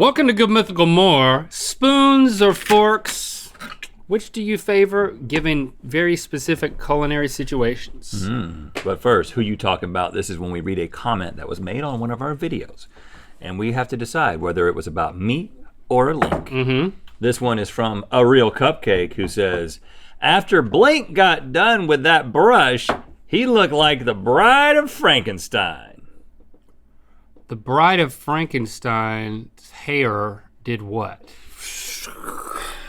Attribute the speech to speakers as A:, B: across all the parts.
A: Welcome to Good Mythical MORE. Spoons or forks? Which do you favor given very specific culinary situations?
B: But first, who you talking about? This is when we read a comment that was made on one of our videos. And we have to decide whether it was about me or a link. This one is from A Real Cupcake, who says, after Blink got done with that brush, he looked like the Bride of Frankenstein.
A: The Bride of Frankenstein's hair did what?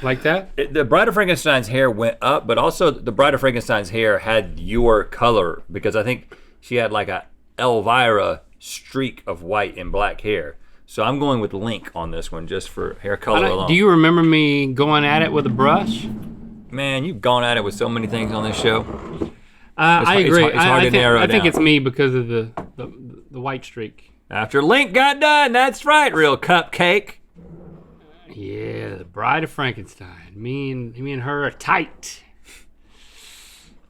A: Like that?
B: The Bride of Frankenstein's hair went up, but also the Bride of Frankenstein's hair had your color, because I think she had like a Elvira streak of white and black hair. So I'm going with Link on this one just for hair color alone.
A: Do you remember me going at it with a brush?
B: Man, you've gone at it with so many things on this show.
A: I agree.
B: It's hard to narrow down.
A: I think it's me because of the white streak.
B: After Link got done, that's right, Real Cupcake.
A: Yeah, the Bride of Frankenstein. Me and her are tight.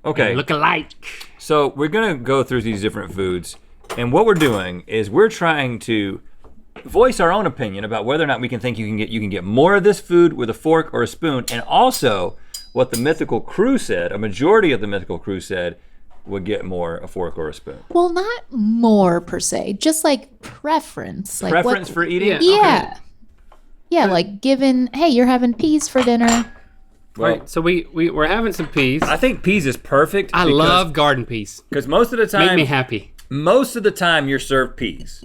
B: Okay.
A: And look alike.
B: So we're gonna go through these different foods, and what we're doing is we're trying to voice our own opinion about whether or not we can think you can get more of this food with a fork or a spoon, and also what the Mythical Crew said, a majority of the Mythical Crew said would get more a fork or a spoon.
C: Well, not more per se, just like preference. Like
B: preference for eating?
C: Yeah. Yeah, like given, hey, you're having peas for dinner.
B: Well,
A: right, so we're having some peas.
B: I think peas is perfect.
A: I love garden peas.
B: Because most of the time,
A: make me happy.
B: Most of the time you're served peas,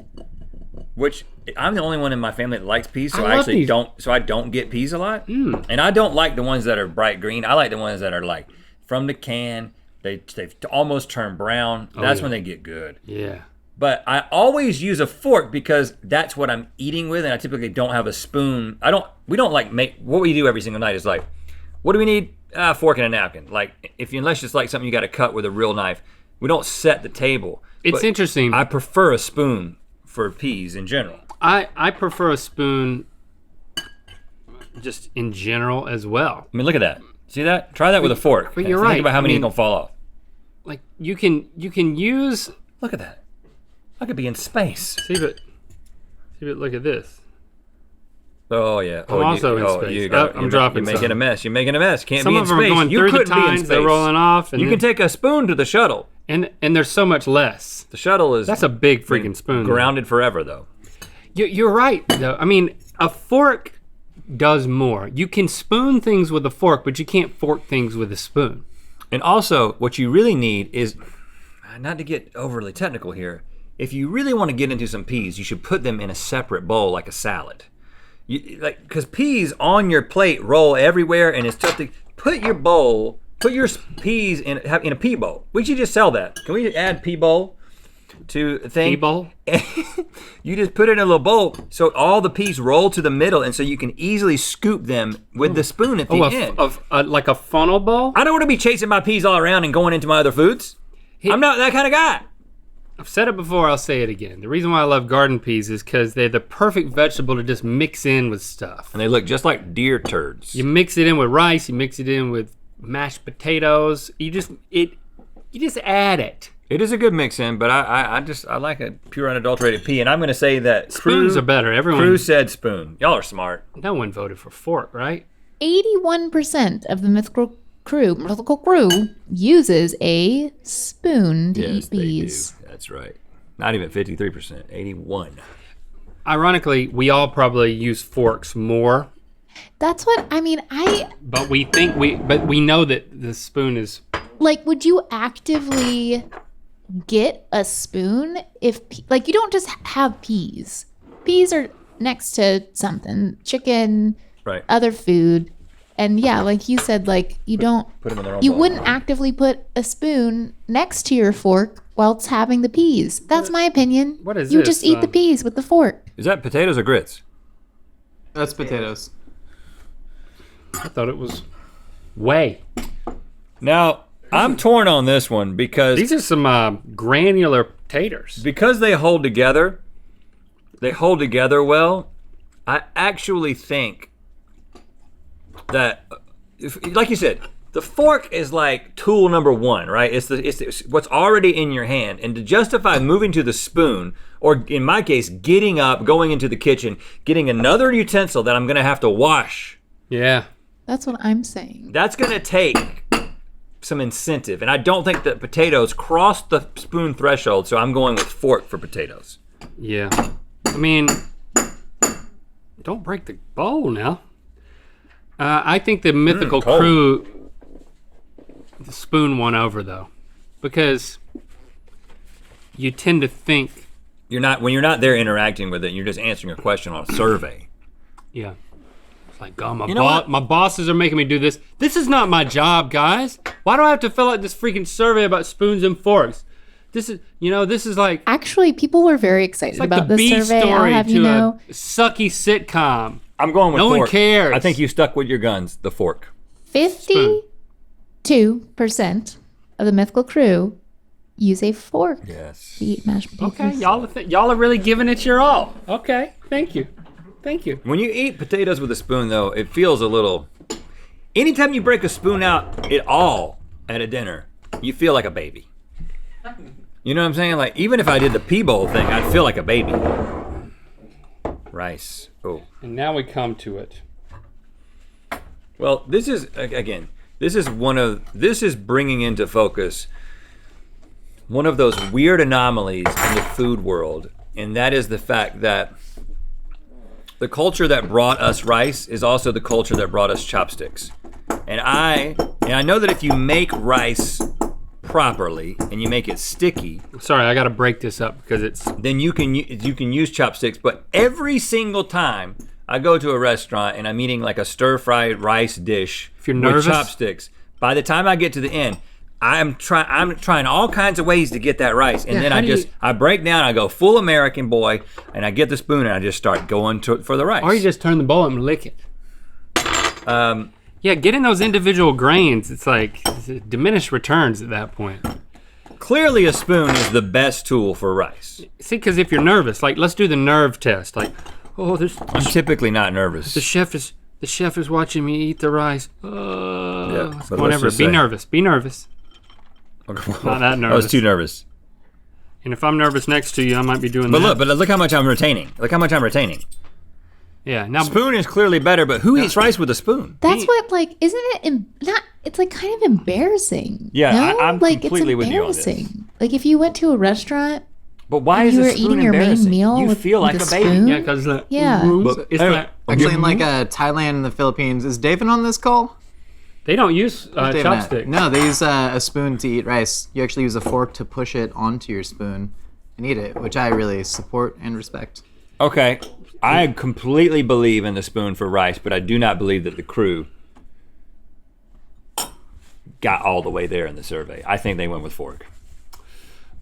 B: which I'm the only one in my family that likes peas, so I actually don't. So I don't get peas a lot, and I don't like the ones that are bright green. I like the ones that are like from the can. They've almost turned brown. That's when they get good.
A: Yeah.
B: But I always use a fork because that's what I'm eating with, and I typically don't have a spoon. We don't like make, what we do every single night is like, what do we need? A fork and a napkin. Like, unless it's like something you gotta cut with a real knife, we don't set the table.
A: It's interesting.
B: I prefer a spoon for peas in general.
A: I prefer a spoon just in general as well.
B: I mean, look at that. See that? Try that with a fork.
A: But you're right.
B: Think about how many are gonna fall off.
A: Like you can use.
B: Look at that. I could be in space.
A: See, but look at this.
B: Oh yeah.
A: I'm also in space. I'm dropping.
B: You're making a mess. You're making a mess. Can't
A: some
B: be in
A: of
B: space.
A: Them are going
B: you
A: through
B: could
A: the tines.
B: be in space.
A: They're rolling off. And
B: you can take a spoon to the shuttle.
A: And there's so much less.
B: The shuttle is.
A: That's a big freaking spoon.
B: Grounded forever though.
A: You're right though. I mean, a fork does more. You can spoon things with a fork, but you can't fork things with a spoon.
B: And also, what you really need is, not to get overly technical here, if you really want to get into some peas, you should put them in a separate bowl like a salad. Because peas on your plate roll everywhere, and it's tough to put your peas in a pea bowl. We should just sell that. Can we add pea bowl to a thing?
A: Pea bowl?
B: You just put it in a little bowl so all the peas roll to the middle, and so you can easily scoop them with the spoon at the end.
A: Like a funnel bowl?
B: I don't want to be chasing my peas all around and going into my other foods. I'm not that kind of guy.
A: I've said it before, I'll say it again. The reason why I love garden peas is because they're the perfect vegetable to just mix in with stuff.
B: And they look just like deer turds.
A: You mix it in with rice, you mix it in with mashed potatoes. You just add it.
B: It is a good mix in, but I like a pure unadulterated pea, and I'm gonna say that
A: spoons are better.
B: Crew said spoon. Y'all are smart.
A: No one voted for fork, right?
C: 81% of the Mythical Crew uses a spoon to eat peas.
B: They do. That's right. Not even 53%, 81.
A: Ironically, we all probably use forks more.
C: That's what I mean.
A: But we know that the spoon is.
C: Like, would you actively get a spoon if, like, you don't just have peas? Peas are next to something, chicken,
B: right?
C: Other food. And yeah, like you said, like you don't,
B: put them in their own
C: you
B: bowl.
C: wouldn't actively put a spoon next to your fork while it's having the peas. That's my opinion.
A: What is
C: you
A: this?
C: just eat the peas with the fork.
B: Is that potatoes or grits?
D: That's potatoes.
A: I thought it was whey.
B: Now, I'm torn on this one because
A: these are some granular taters.
B: Because they hold together well. I actually think that, like you said, The fork is like tool number one, right? It's what's already in your hand. And to justify moving to the spoon, or in my case, getting up, going into the kitchen, getting another utensil that I'm gonna have to wash.
A: Yeah.
C: That's what I'm saying.
B: That's gonna take some incentive. And I don't think that potatoes cross the spoon threshold, so I'm going with fork for potatoes.
A: Yeah. I mean, don't break the bowl now. I think the Mythical
B: cold.
A: Crew the spoon won over though, because you tend to think,
B: When you're not there interacting with it, you're just answering a question on a survey.
A: yeah, it's like, oh,
B: You know what?
A: my bosses are making me do this. This is not my job, guys. Why do I have to fill out this freaking survey about spoons and forks? This is like,
C: Actually, people were very excited
A: it's like
C: about
A: the
C: this
A: B
C: survey. I'll
A: story
C: have you
A: to
C: know.
A: a sucky sitcom.
B: I'm going with
A: No
B: fork.
A: one cares.
B: I think you stuck with your guns, the fork.
C: 52% of the Mythical Crew use a fork
B: Yes.
C: to eat mashed potatoes.
A: Okay, y'all are really giving it your all. Okay, thank you.
B: When you eat potatoes with a spoon, though, it feels a little. Anytime you break a spoon out at all at a dinner, you feel like a baby. You know what I'm saying? Like, even if I did the pea bowl thing, I'd feel like a baby. Rice. Oh.
A: And now we come to it.
B: Well, this is bringing into focus one of those weird anomalies in the food world, and that is the fact that the culture that brought us rice is also the culture that brought us chopsticks. And I know that if you make rice properly and you make it sticky,
A: Sorry, I got to break this up because
B: then you can use chopsticks. But every single time I go to a restaurant and I'm eating like a stir-fried rice dish
A: If you're
B: with
A: nervous-
B: chopsticks, by the time I get to the end, I'm trying all kinds of ways to get that rice, and then I break down. I go full American boy, and I get the spoon and I just start going for the rice.
A: or you just turn the bowl up and lick it. Yeah, getting those individual grains, it's like diminished returns at that point.
B: Clearly, a spoon is the best tool for rice.
A: See, because if you're nervous, like let's do the nerve test. Like, oh,
B: I'm typically not nervous.
A: the chef is watching me eat the rice.
B: Yeah, but let's
A: Whatever.
B: just
A: Be
B: say-
A: nervous. Be nervous. Not that
B: I was
A: nervous.
B: too nervous.
A: And if I'm nervous next to you, I might be doing
B: But
A: that.
B: look how much I'm retaining. Look how much I'm retaining.
A: Yeah. Now,
B: Spoon is clearly better, but who eats rice with a spoon?
C: That's what, like, isn't it not? It's like kind of embarrassing.
B: Yeah,
C: no?
B: I'm
C: like,
B: completely
C: it's
B: with you on this.
C: embarrassing. Like if you went to a restaurant,
B: But why
C: and
B: is
C: you
B: a
C: were
B: spoon
C: eating your main
B: embarrassing?
C: meal
B: You
C: with,
B: feel like
C: with
B: a
C: a
B: baby.
C: spoon.
A: yeah, because
C: Yeah.
A: it's
B: Anyway,
A: like
D: Actually, in like Thailand and the Philippines, is David on this call?
A: they don't use
D: David,
A: chopsticks.
D: No, they use a spoon to eat rice. You actually use a fork to push it onto your spoon and eat it, which I really support and respect.
B: Okay, I completely believe in the spoon for rice, but I do not believe that the crew got all the way there in the survey. I think they went with fork,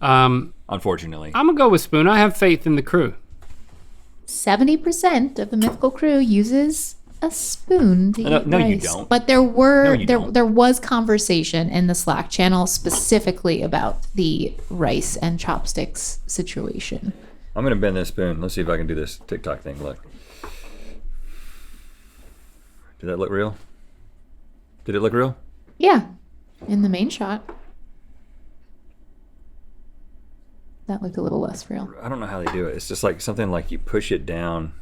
B: unfortunately.
A: I'm gonna go with spoon. I have faith in the crew.
C: 70% of the Mythical Crew uses a spoon to eat
B: no, you
C: rice.
B: don't.
C: But there
B: don't.
C: was conversation in the Slack channel specifically about the rice and chopsticks situation.
B: I'm gonna bend this spoon. Let's see if I can do this TikTok thing. Look. Did that look real? Did it look real?
C: Yeah, in the main shot. That looked a little less real.
B: I don't know how they do it. It's just like something like you push it down.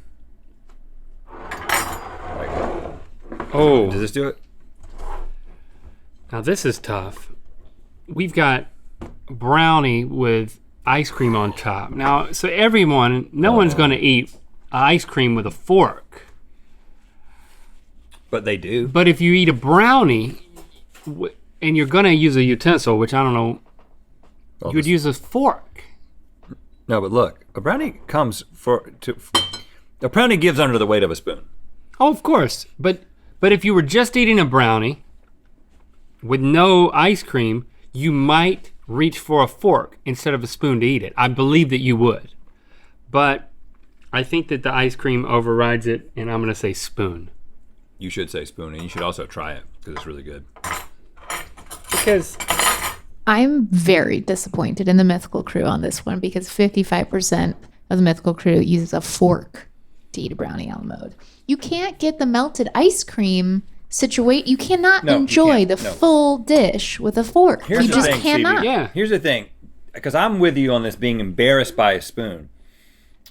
B: Like,
A: Oh,
B: does this do it?
A: now this is tough. We've got brownie with ice cream on top. Now, so no one's gonna eat ice cream with a fork.
B: But they do.
A: But if you eat a brownie, and you're gonna use a utensil, which I don't know,
B: Well,
A: you would use a fork.
B: No, but look, a brownie a brownie gives under the weight of a spoon.
A: Oh, of course. But if you were just eating a brownie with no ice cream, you might reach for a fork instead of a spoon to eat it. I believe that you would. But I think that the ice cream overrides it, and I'm gonna say spoon.
B: You should say spoon, and you should also try it because it's really good.
A: Because
C: I'm very disappointed in the Mythical Crew on this one because 55% of the Mythical Crew uses a fork to eat a brownie a la mode. You can't get the melted ice cream situate. You cannot
B: No, you
C: enjoy
B: can't.
C: the
B: No.
C: full dish with a fork.
B: Here's
C: You
B: the
C: just
B: thing,
C: cannot.
B: Stevie.
A: Yeah.
B: Here's the thing, because I'm with you on this being embarrassed by a spoon,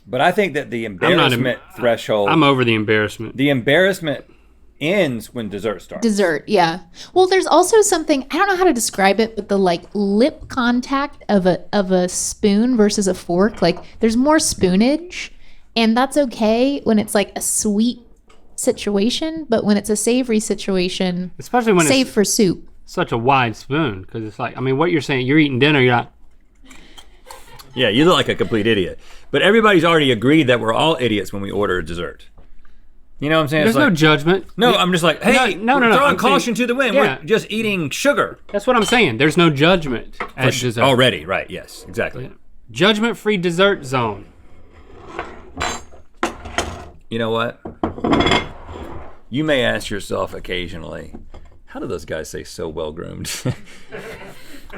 B: but I think that the embarrassment threshold,
A: I'm over the embarrassment.
B: the embarrassment ends when dessert starts.
C: Dessert, yeah. Well, there's also something, I don't know how to describe it, but the like lip contact of a spoon versus a fork, like there's more spoonage, and that's okay when it's like a sweet situation, but when it's a savory situation,
A: Especially when
C: save
A: it's
C: for soup.
A: such a wide spoon, because it's like, I mean, what you're saying, you're eating dinner, you're not.
B: Yeah, you look like a complete idiot. But everybody's already agreed that we're all idiots when we order a dessert. You know what I'm saying?
A: There's
B: It's
A: no
B: like,
A: judgment.
B: no, I'm just like, hey,
A: No.
B: we're throwing
A: I'm
B: caution
A: saying-
B: to the wind.
A: yeah.
B: We're just eating sugar.
A: That's what I'm saying. There's no judgment at dessert.
B: Already, right, yes, exactly.
A: Judgment-free dessert zone.
B: You know what? You may ask yourself occasionally, how do those guys say so well groomed?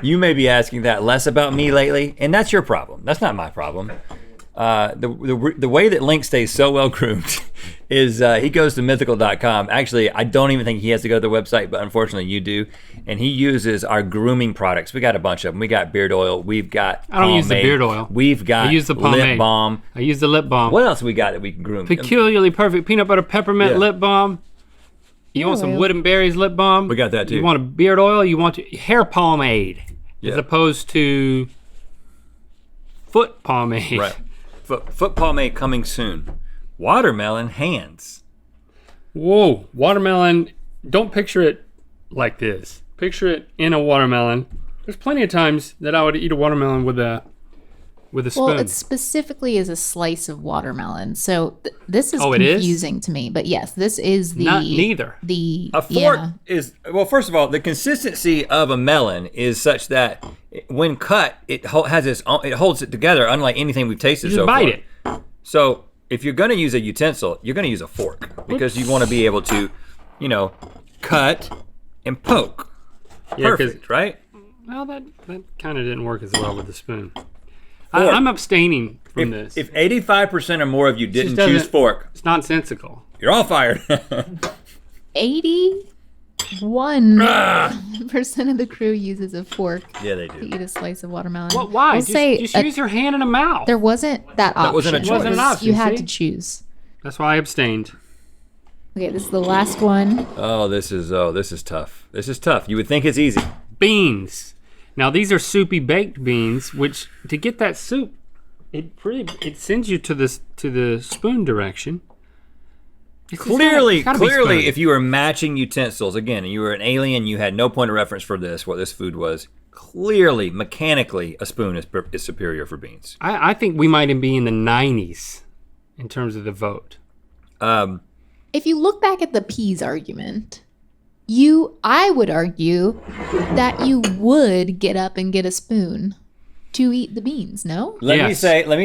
B: You may be asking that less about me lately, and that's your problem. That's not my problem. The way that Link stays so well groomed is he goes to mythical.com. Actually, I don't even think he has to go to the website, but unfortunately you do. And he uses our grooming products. We got a bunch of them. We got beard oil. We've got
A: I don't use the
B: pomade.
A: beard oil.
B: We've got
A: I use the
B: lip
A: pomade.
B: balm.
A: I use the lip balm.
B: What else we got that we can groom?
A: Peculiarly perfect peanut butter peppermint
B: Yeah.
A: lip balm. You want some
C: oil.
A: wood and berries lip balm?
B: We got that too.
A: You want a beard oil? You want hair pomade as
B: Yeah.
A: opposed to foot pomade.
B: Right. Foot pomade coming soon. Watermelon hands.
A: Whoa, watermelon. Don't picture it like this. Picture it in a watermelon. There's plenty of times that I would eat a watermelon with a spoon.
C: Well, it specifically is a slice of watermelon, so this is
A: Oh, it is?
C: confusing to me. But yes, this is the
A: Not neither.
C: The
B: A fork
C: yeah.
B: is, well, first of all, the consistency of a melon is such that when cut, it has its own, it holds it together, unlike anything we've tasted
A: You
B: so
A: just bite
B: far.
A: it.
B: So if you're gonna use a utensil, you're gonna use a fork because you wanna be able to, cut and poke.
A: Yeah, 'cause-
B: Perfect, right?
A: Well, that kind of didn't work as well with the spoon.
B: Fork.
A: I'm abstaining from this.
B: If 85% or more of you didn't
A: doesn't-
B: choose fork,
A: It's nonsensical.
B: you're all fired.
C: 81% of the crew uses a fork
B: Yeah, they
C: to
B: do.
C: eat a slice of watermelon.
A: What? Why?
C: I'll
A: just
C: say
A: just
C: a-
A: use your hand in a mouth.
C: there wasn't that option.
B: wasn't a choice. Wasn't
A: an option,
C: You had
A: see?
C: to choose.
A: That's why I abstained.
C: Okay, this is the last one.
B: Oh, this is tough. This is tough. You would think it's easy.
A: Beans. Now these are soupy baked beans, which to get that soup, it sends you to the spoon direction. It's
B: Clearly,
A: gotta be spoon.
B: if you were matching utensils, again, and you were an alien, you had no point of reference for what this food was. Clearly, mechanically, a spoon is superior for beans.
A: I think we might be in the 90s in terms of the vote.
C: If you look back at the peas argument, I would argue that you would get up and get a spoon to eat the beans, no?
B: Let me
A: Yes.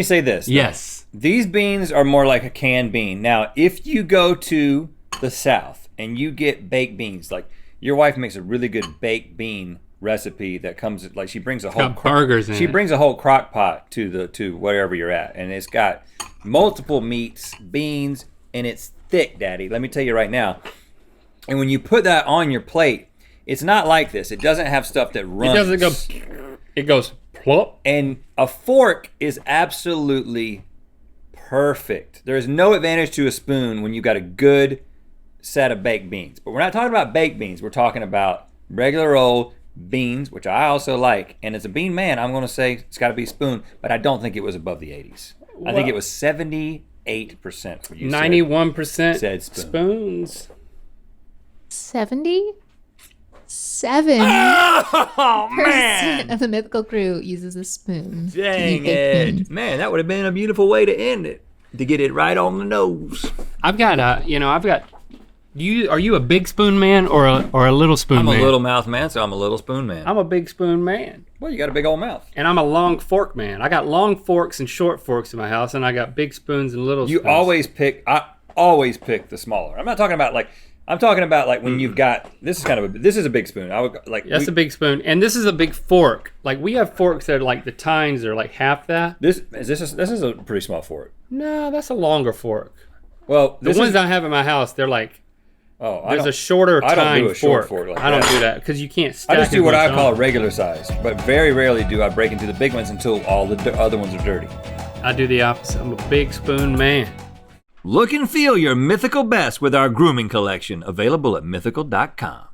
B: say this.
A: Yes.
B: These beans are more like a canned bean. Now, if you go to the South and you get baked beans, like your wife makes a really good baked bean recipe that comes, like she brings a whole
A: got burgers in
B: she
A: it.
B: brings a whole crock pot to wherever you're at, and it's got multiple meats, beans, and it's thick, Daddy. Let me tell you right now. And when you put that on your plate, it's not like this. It doesn't have stuff that runs.
A: It doesn't go. It goes plop.
B: And a fork is absolutely perfect. There is no advantage to a spoon when you've got a good set of baked beans. But we're not talking about baked beans. We're talking about regular old beans, which I also like. And as a bean man, I'm going to say it's got to be a spoon. But I don't think it was above the 80s. I think it was 78%. For you
A: 91%
B: said spoon.
A: spoons.
C: 77%
B: Oh, man.
C: of the mythical crew uses a spoon. to
B: Dang
C: eat baked beans.
B: it. Man, that would have been a beautiful way to end it. To get it right on the nose.
A: Are you a big spoon man or a little spoon
B: I'm
A: man?
B: a little mouth man, so I'm a little spoon man.
A: I'm a big spoon man.
B: Well, you got a big old mouth.
A: And I'm a long fork man. I got long forks and short forks in my house, and I got big spoons and little spoons.
B: I always pick the smaller. I'm not talking about like when you've got, this is a big spoon. I would like,
A: That's a big spoon, and this is a big fork. Like we have forks that are like the tines are like half that.
B: this is a pretty small fork.
A: No, that's a longer fork.
B: Well,
A: The ones I have in my house, they're like
B: Oh,
A: There's a shorter
B: I don't
A: tine
B: do a short
A: fork.
B: fork like
A: I don't
B: that.
A: do that because you can't stack
B: I just
A: as
B: do what
A: much
B: I call
A: on.
B: regular size, but very rarely do I break into the big ones until all the other ones are dirty.
A: I do the opposite. I'm a big spoon man.
B: Look and feel your mythical best with our grooming collection, available at mythical.com.